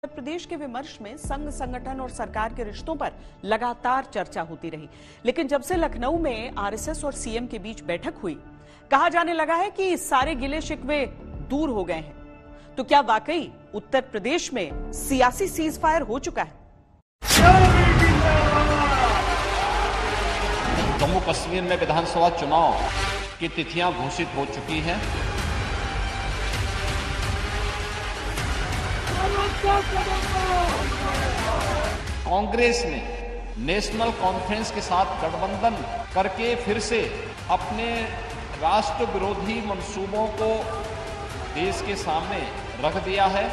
उत्तर प्रदेश के विमर्श में संघ संगठन और सरकार के रिश्तों पर लगातार चर्चा होती रही, लेकिन जब से लखनऊ में आरएसएस और सीएम के बीच बैठक हुई, कहा जाने लगा है कि सारे गिले शिकवे दूर हो गए हैं। तो क्या वाकई उत्तर प्रदेश में सियासी सीज फायर हो चुका है? जम्मू कश्मीर में विधानसभा चुनाव की तिथियां घोषित हो चुकी हैं। कांग्रेस ने नेशनल कॉन्फ्रेंस के साथ गठबंधन करके फिर से अपने राष्ट्र विरोधी मंसूबों को देश के सामने रख दिया है।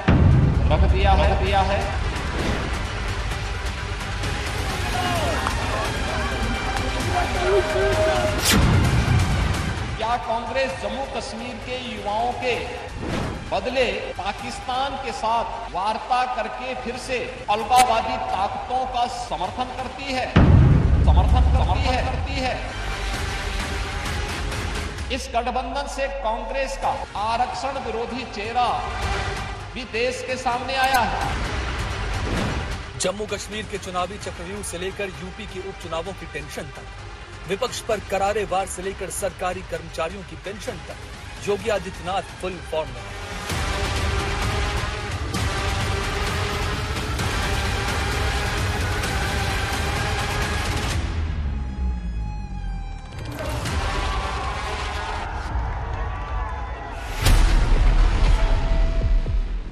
क्या कांग्रेस जम्मू कश्मीर के युवाओं के बदले पाकिस्तान के साथ वार्ता करके फिर से अलगाववादी ताकतों का समर्थन करती है? इस गठबंधन से कांग्रेस का आरक्षण विरोधी चेहरा भी देश के सामने आया है। जम्मू कश्मीर के चुनावी चक्रव्यूह से लेकर यूपी के उपचुनावों की टेंशन तक, विपक्ष पर करारे वार से लेकर सरकारी कर्मचारियों की पेंशन तक, योगी आदित्यनाथ फुल फॉर्म में हैं।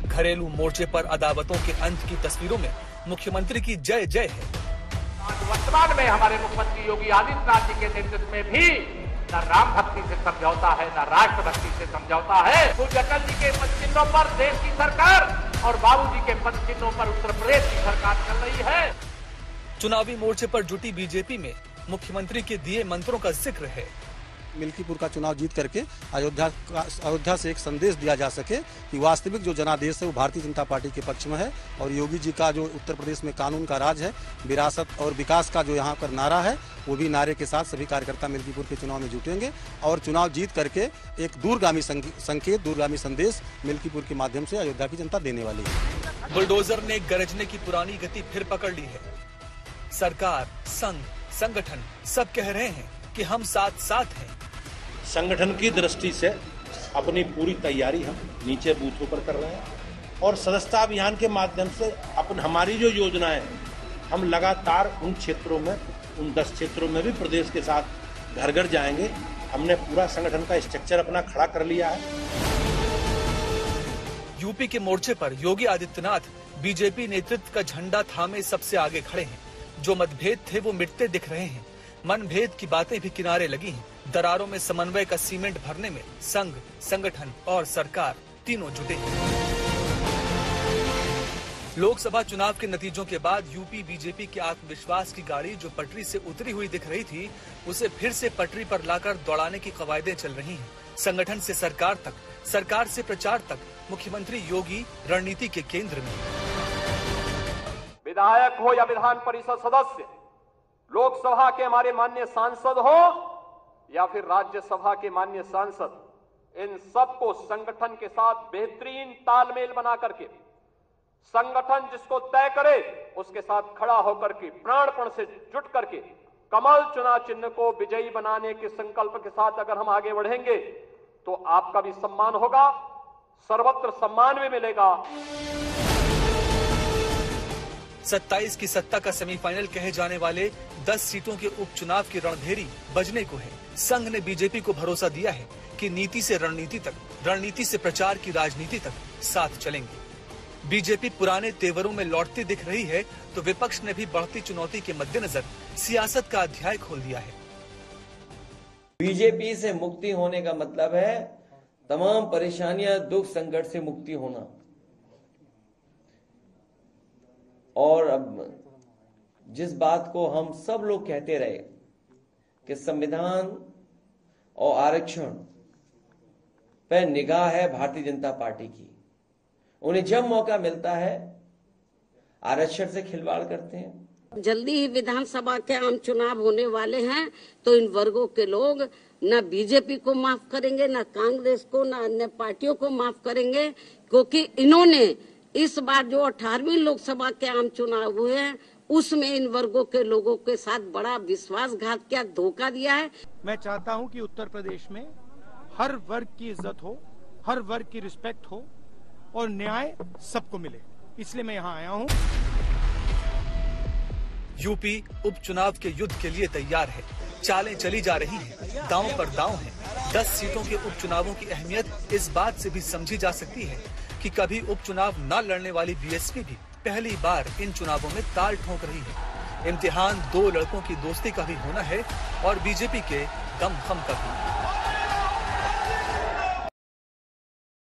घरेलू मोर्चे पर अदावतों के अंत की तस्वीरों में मुख्यमंत्री की जय जय है। वर्तमान में हमारे मुख्यमंत्री योगी आदित्यनाथ जी के नेतृत्व में भी न राम भक्ति से समझौता है, न राष्ट्र भक्ति से समझौता है। पूज्य अटल जी के पद चिन्हों पर देश की सरकार और बाबूजी के पद चिन्हों पर उत्तर प्रदेश की सरकार चल रही है। चुनावी मोर्चे पर जुटी बीजेपी में मुख्यमंत्री के दिए मंत्रों का जिक्र है। मिल्कीपुर का चुनाव जीत करके अयोध्या से एक संदेश दिया जा सके कि वास्तविक जो जनादेश है वो भारतीय जनता पार्टी के पक्ष में है, और योगी जी का जो उत्तर प्रदेश में कानून का राज है, विरासत और विकास का जो यहाँ पर नारा है, वो भी नारे के साथ सभी कार्यकर्ता मिल्कीपुर के चुनाव में जुटेंगे और चुनाव जीत करके एक दूरगामी संकेत, दूरगामी संदेश मिल्कीपुर के माध्यम से अयोध्या की जनता देने वाली है। बुलडोजर ने गरजने की पुरानी गति फिर पकड़ ली है। सरकार, संघ, संगठन सब कह रहे हैं कि हम साथ हैं। संगठन की दृष्टि से अपनी पूरी तैयारी हम नीचे बूथों पर कर रहे हैं और सदस्यता अभियान के माध्यम से हमारी जो योजनाएं हम लगातार उन क्षेत्रों में, उन 10 क्षेत्रों में भी प्रदेश के साथ घर घर जाएंगे। हमने पूरा संगठन का स्ट्रक्चर अपना खड़ा कर लिया है। यूपी के मोर्चे पर योगी आदित्यनाथ बीजेपी नेतृत्व का झंडा थामे सबसे आगे खड़े हैं। जो मतभेद थे वो मिटते दिख रहे हैं। मनभेद की बातें भी किनारे लगी हैं। दरारों में समन्वय का सीमेंट भरने में संघ, संगठन और सरकार तीनों जुटे हैं। लोकसभा चुनाव के नतीजों के बाद यूपी बीजेपी के आत्मविश्वास की गाड़ी जो पटरी से उतरी हुई दिख रही थी, उसे फिर से पटरी पर लाकर दौड़ाने की कवायदें चल रही हैं। संगठन से सरकार तक, सरकार से प्रचार तक, मुख्यमंत्री योगी रणनीति के केंद्र में। विधायक हो या विधान परिषद सदस्य, लोकसभा के हमारे माननीय सांसद हो या फिर राज्यसभा के माननीय सांसद, इन सबको संगठन के साथ बेहतरीन तालमेल बना करके संगठन जिसको तय करे उसके साथ खड़ा होकर के प्राणपण से जुट करके कमल चुनाव चिन्ह को विजयी बनाने के संकल्प के साथ अगर हम आगे बढ़ेंगे तो आपका भी सम्मान होगा, सर्वत्र सम्मान भी मिलेगा। 27 की सत्ता का सेमीफाइनल कहे जाने वाले 10 सीटों के उपचुनाव की रणभेरी बजने को है। संघ ने बीजेपी को भरोसा दिया है कि नीति से रणनीति तक, रणनीति से प्रचार की राजनीति तक साथ चलेंगे। बीजेपी पुराने तेवरों में लौटती दिख रही है तो विपक्ष ने भी बढ़ती चुनौती के मद्देनजर सियासत का अध्याय खोल दिया है। बीजेपी से मुक्ति होने का मतलब है तमाम परेशानियां, दुख, संकट से मुक्ति होना। और अब जिस बात को हम सब लोग कहते रहे कि संविधान और आरक्षण पर निगाह है भारतीय जनता पार्टी की, उन्हें जब मौका मिलता है आरक्षण से खिलवाड़ करते हैं। जल्दी ही विधानसभा के आम चुनाव होने वाले हैं, तो इन वर्गों के लोग न बीजेपी को माफ करेंगे, न कांग्रेस को, न अन्य पार्टियों को माफ करेंगे, क्योंकि इन्होंने इस बार जो 18वीं लोकसभा के आम चुनाव हुए हैं उसमें इन वर्गों के लोगों के साथ बड़ा विश्वासघात किया, धोखा दिया है। मैं चाहता हूं कि उत्तर प्रदेश में हर वर्ग की इज्जत हो, हर वर्ग की रिस्पेक्ट हो और न्याय सबको मिले, इसलिए मैं यहाँ आया हूँ। यूपी उपचुनाव के युद्ध के लिए तैयार है। चालें चली जा रही हैं, दांव पर दांव है। 10 सीटों के उपचुनावों की अहमियत इस बात से भी समझी जा सकती है कि कभी उपचुनाव न लड़ने वाली बीएसपी भी पहली बार इन चुनावों में ताल ठोक रही है। इम्तिहान 2 लड़कों की दोस्ती का भी होना है और बीजेपी के दमखम का भी।